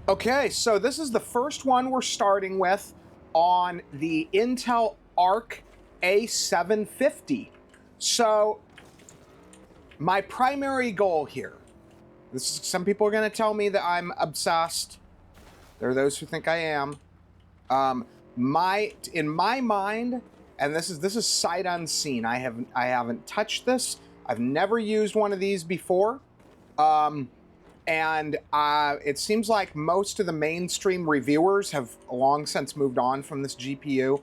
Okay, so this is the first one we're starting with on the Intel Arc A750. So my primary goal here, some people are going to tell me that I'm obsessed. There are those who think I am. In my mind, and this is sight unseen. I haven't touched this. I've never used one of these before. And it seems like most of the mainstream reviewers have long since moved on from this GPU.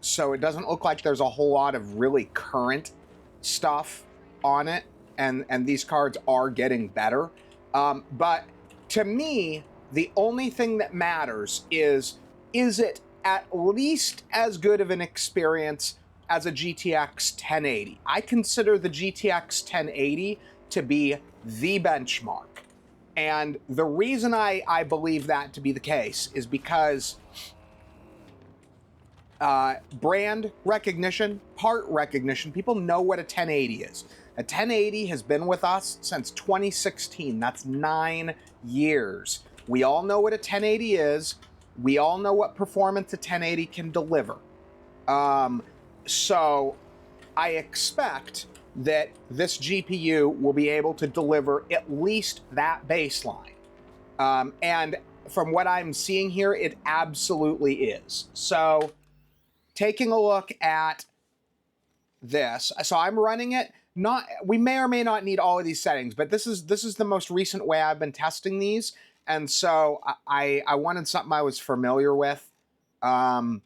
So it doesn't look like there's a whole lot of really current stuff on it, and these cards are getting better. But to me, the only thing that matters is it at least as good of an experience as a GTX 1080? I consider the GTX 1080 to be the benchmark. And the reason I believe that to be the case is because brand recognition, part recognition, people know what a 1080 is. A 1080 has been with us since 2016. That's 9 years. We all know what a 1080 is. We all know what performance a 1080 can deliver. So I expect that this GPU will be able to deliver at least that baseline. And from what I'm seeing here, it absolutely is. So taking a look at this, so I'm running it. We may or may not need all of these settings, but this is the most recent way I've been testing these, and so I wanted something I was familiar with. And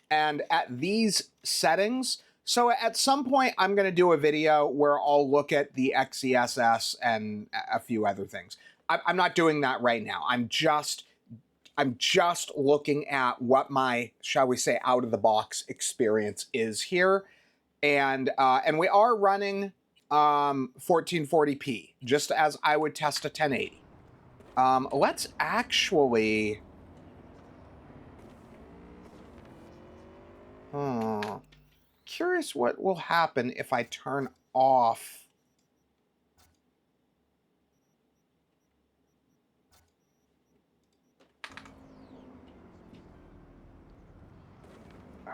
at these settings, so at some point I'm going to do a video where I'll look at the XESS and a few other things. I'm not doing that right now. I'm just looking at what my, shall we say, out of the box experience is here. And we are running 1440p, just as I would test a 1080. Let's actually... curious what will happen if I turn off...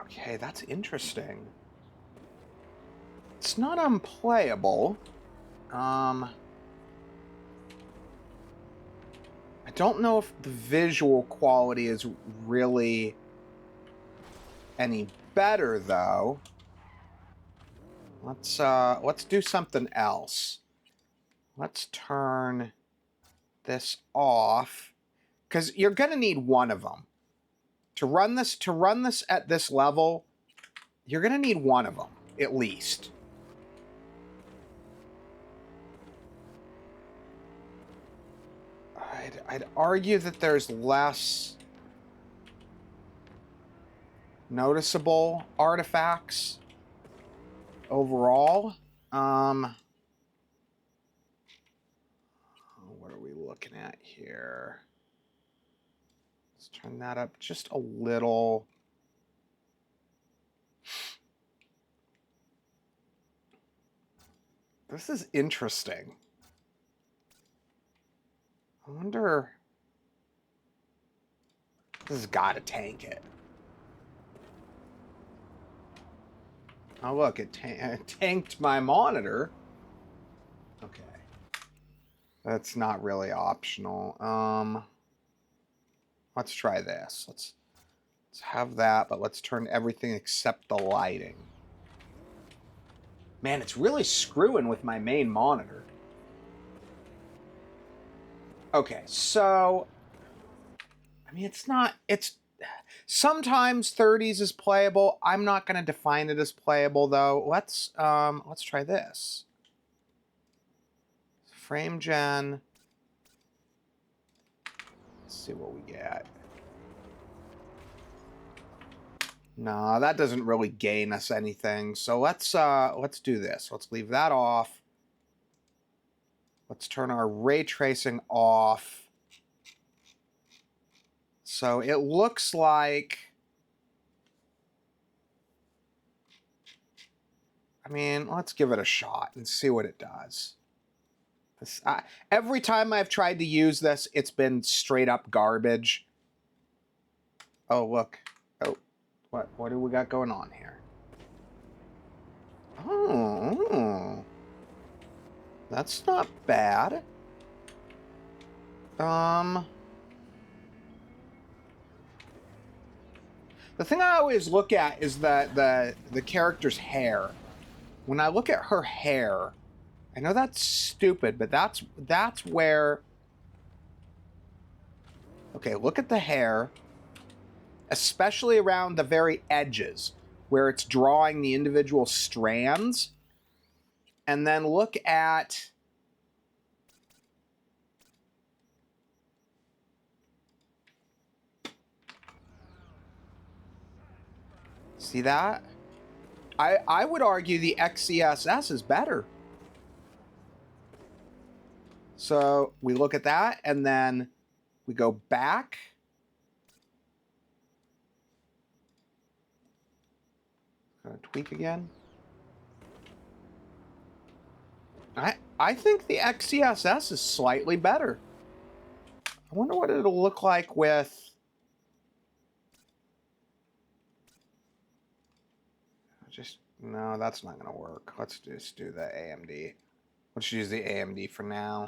Okay, that's interesting. It's not unplayable. I don't know if the visual quality is really any better, though. Let's do something else. Let's turn this off, because you're gonna need one of them to run this. To run this at this level, you're gonna need one of them at least. I'd argue that there's less noticeable artifacts overall. What are we looking at here? Let's turn that up just a little. This is interesting. I wonder... This has got to tank it. Oh, look, it tanked my monitor. Okay. That's not really optional. Let's try this. Let's have that, but let's turn everything except the lighting. Man, it's really screwing with my main monitor. Okay, so... I mean, it's... Sometimes 30s is playable. I'm not going to define it as playable, though. Let's try this. Frame gen. Let's see what we get. No, that doesn't really gain us anything. So let's do this. Let's leave that off. Let's turn our ray tracing off. So it looks like... I mean, let's give it a shot and see what it does. Every time I've tried to use this, it's been straight up garbage. Oh, look. Oh, what do we got going on here? Oh, that's not bad. The thing I always look at is the character's hair. When I look at her hair, I know that's stupid, but that's where. Okay, look at the hair, especially around the very edges where it's drawing the individual strands. And then look at see that? I would argue the XeSS is better. So we look at that and then we go back. Gonna tweak again. I think the XeSS is slightly better. I wonder what it'll look like with. No, that's not gonna work. Let's just do the AMD. Let's use the AMD for now.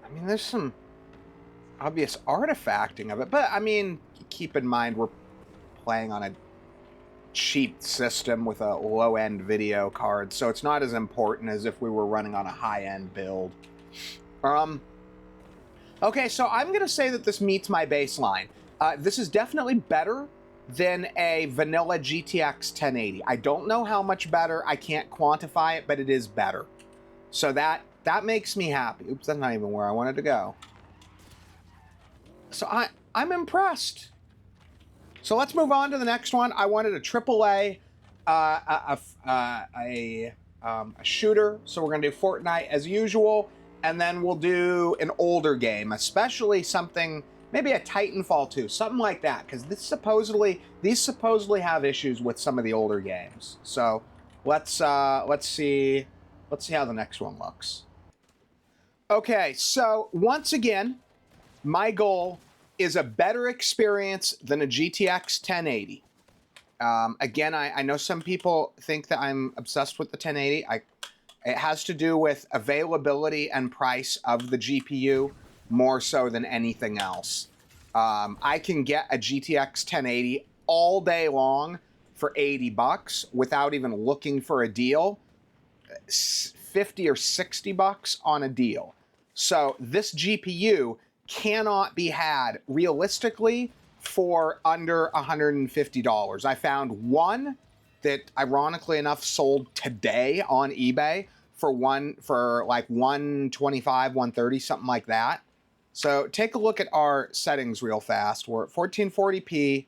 I mean, there's some obvious artifacting of it, but I mean, keep in mind we're playing on a cheap system with a low-end video card, so it's not as important as if we were running on a high-end build. Okay, so I'm gonna say that this meets my baseline. This is definitely better than a vanilla GTX 1080. I don't know how much better. I can't quantify it, but it is better. So that makes me happy. Oops, that's not even where I wanted to go. So I'm impressed. So let's move on to the next one. I wanted a AAA, a shooter. So we're gonna do Fortnite as usual, and then we'll do an older game, especially something, maybe a Titanfall 2, something like that, because these supposedly have issues with some of the older games. So let's see how the next one looks. Okay, so once again, my goal is a better experience than a GTX 1080. Again, I know some people think that I'm obsessed with the 1080. It has to do with availability and price of the GPU more so than anything else. I can get a GTX 1080 all day long for $80 without even looking for a deal. 50 or 60 bucks on a deal. So this GPU cannot be had realistically for under $150. I found one that ironically enough sold today on eBay for like 125, 130, something like that. So take a look at our settings real fast. We're at 1440p,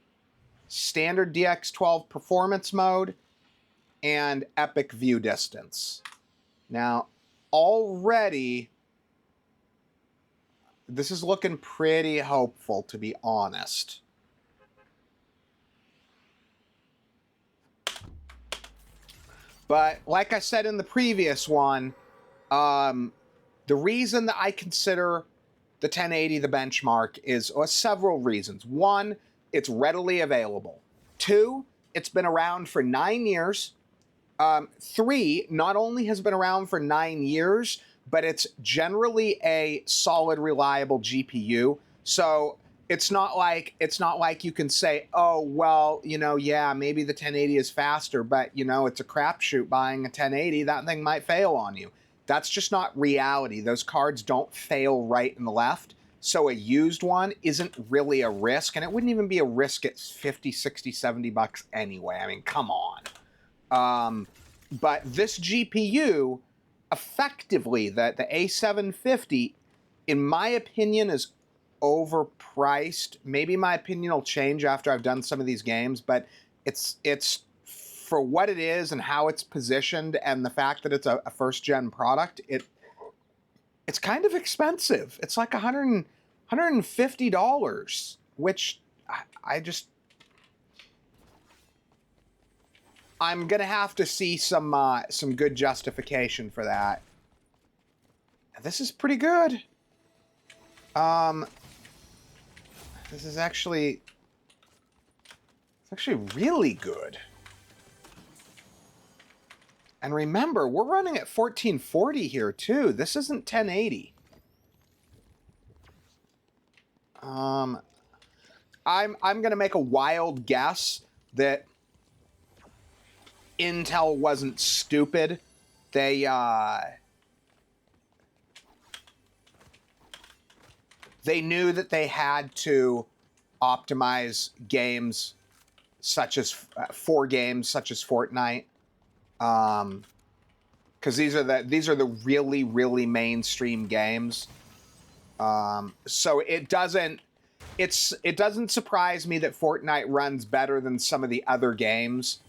standard DX12 performance mode, and epic view distance. Now, already, this is looking pretty hopeful, to be honest. But like I said in the previous one, the reason that I consider the 1080 the benchmark is several reasons. One, it's readily available. Two, it's been around for 9 years. Three, not only has been around for 9 years, but it's generally a solid, reliable GPU. So it's not like you can say, oh, well, you know, yeah, maybe the 1080 is faster, but you know, it's a crapshoot buying a 1080. That thing might fail on you. That's just not reality. Those cards don't fail right and left. So a used one isn't really a risk, and it wouldn't even be a risk at 50, 60, 70 bucks anyway. I mean, come on. But this GPU, effectively, the A750, in my opinion, is overpriced. Maybe my opinion will change after I've done some of these games, but it's for what it is and how it's positioned and the fact that it's a first-gen product, it's kind of expensive. It's like $150, which I just... I'm gonna have to see some good justification for that. This is pretty good. This is actually, it's actually really good. And remember, we're running at 1440 here too. This isn't 1080. I'm gonna make a wild guess that Intel wasn't stupid. They knew that they had to optimize games such as for games such as Fortnite, because these are the really mainstream games. So it doesn't surprise me that Fortnite runs better than some of the other games,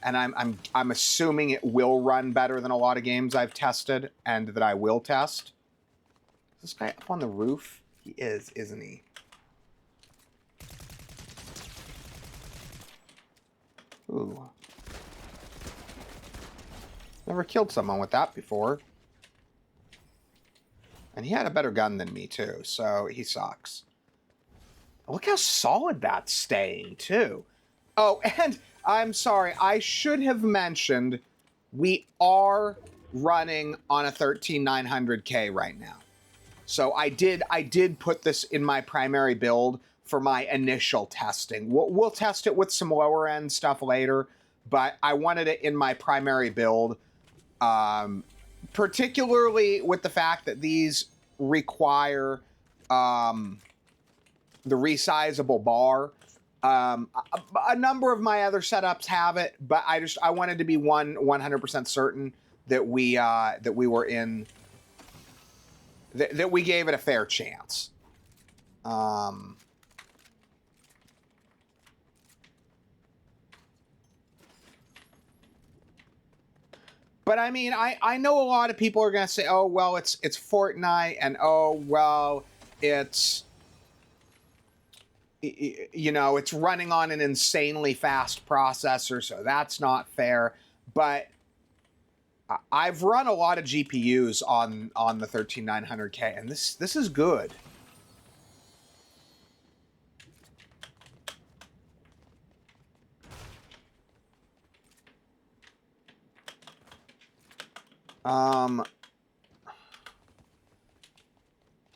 and I'm assuming it will run better than a lot of games I've tested and that I will test. Is this guy up on the roof? He is, isn't he? Ooh. Never killed someone with that before. And he had a better gun than me, too, so he sucks. Look how solid that's staying, too. Oh, and I'm sorry, I should have mentioned we are running on a 13900K right now. So I did put this in my primary build for my initial testing. We'll test it with some lower end stuff later, but I wanted it in my primary build, particularly with the fact that these require the resizable bar. A number of my other setups have it, but I wanted to be 100% certain that we were in. That we gave it a fair chance. But I mean, I know a lot of people are going to say, oh, well, it's Fortnite, and oh, well, it's, you know, it's running on an insanely fast processor, so that's not fair. But I've run a lot of GPUs on the 13900K, and this is good.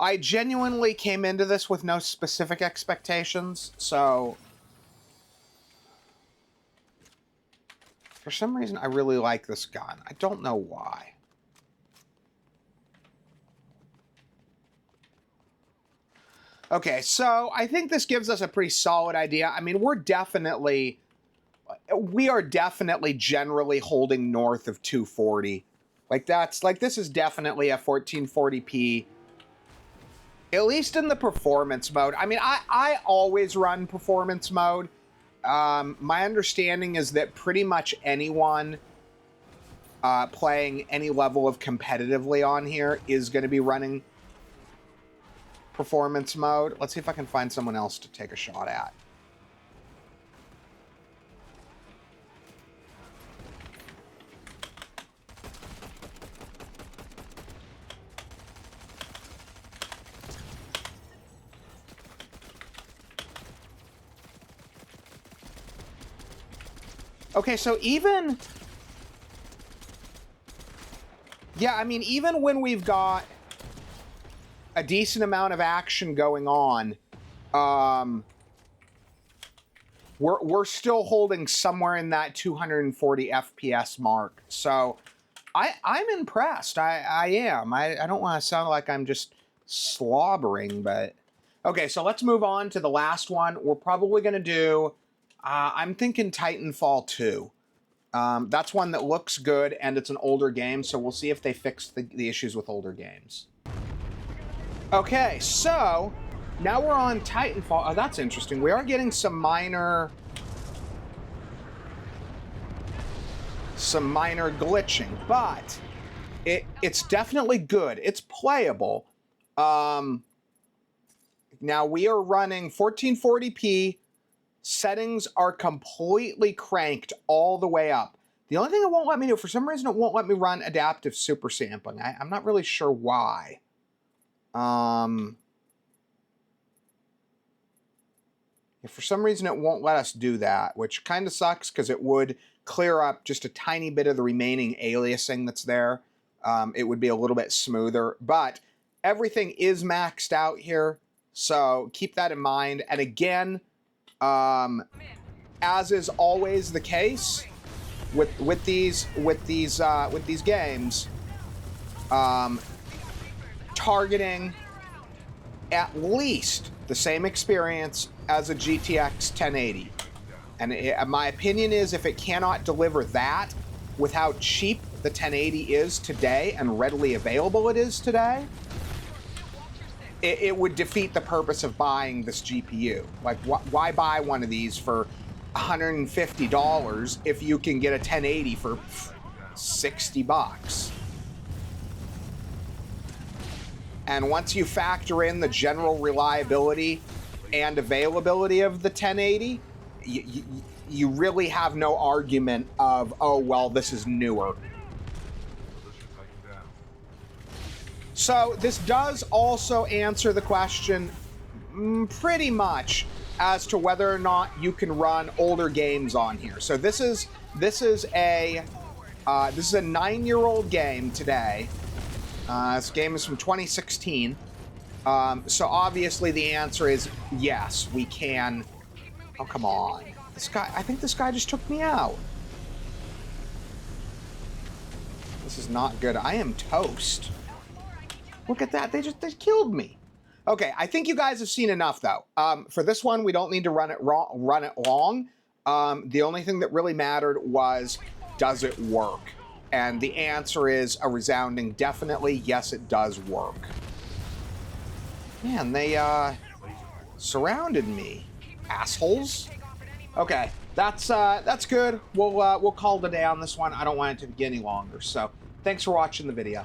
I genuinely came into this with no specific expectations, so for some reason I really like this gun. I don't know why. Okay, so I think this gives us a pretty solid idea. I mean, we are definitely generally holding north of 240. This is definitely a 1440p, at least in the performance mode. I mean, I always run performance mode. My understanding is that pretty much anyone playing any level of competitively on here is going to be running performance mode. Let's see if I can find someone else to take a shot at. Okay, so even when we've got a decent amount of action going on, we're still holding somewhere in that 240 FPS mark. So I'm impressed. I am. I don't want to sound like I'm just slobbering, but okay. So let's move on to the last one. We're probably going to do. I'm thinking Titanfall 2. That's one that looks good, and it's an older game, so we'll see if they fix the issues with older games. Okay, so now we're on Titanfall. Oh, that's interesting. We are getting some minor glitching, but it's definitely good. It's playable. Now we are running 1440p, Settings are completely cranked all the way up. The only thing it won't let me do, for some reason, it won't let me run adaptive super sampling. I'm not really sure why. For some reason, it won't let us do that, which kind of sucks because it would clear up just a tiny bit of the remaining aliasing that's there. It would be a little bit smoother, but everything is maxed out here, so keep that in mind. And again, as is always the case with these games, targeting at least the same experience as a GTX 1080. And my opinion is, if it cannot deliver that with how cheap the 1080 is today and readily available it is today, it would defeat the purpose of buying this GPU. Like, why buy one of these for $150 if you can get a 1080 for 60 bucks? And once you factor in the general reliability and availability of the 1080, you really have no argument of, oh, well, this is newer. So this does also answer the question pretty much as to whether or not you can run older games on here. So this is a 9-year-old game today. This game is from 2016. So obviously the answer is yes, we can. Oh, come on. This guy, I think this guy just took me out. This is not good. I am toast. Look at that. They killed me. Okay, I think you guys have seen enough though. For this one, we don't need to run it long. The only thing that really mattered was, does it work? And the answer is a resounding definitely. Yes, it does work. Man, they surrounded me, assholes. Okay, that's good. We'll call it a day on this one. I don't want it to get any longer. So, thanks for watching the video.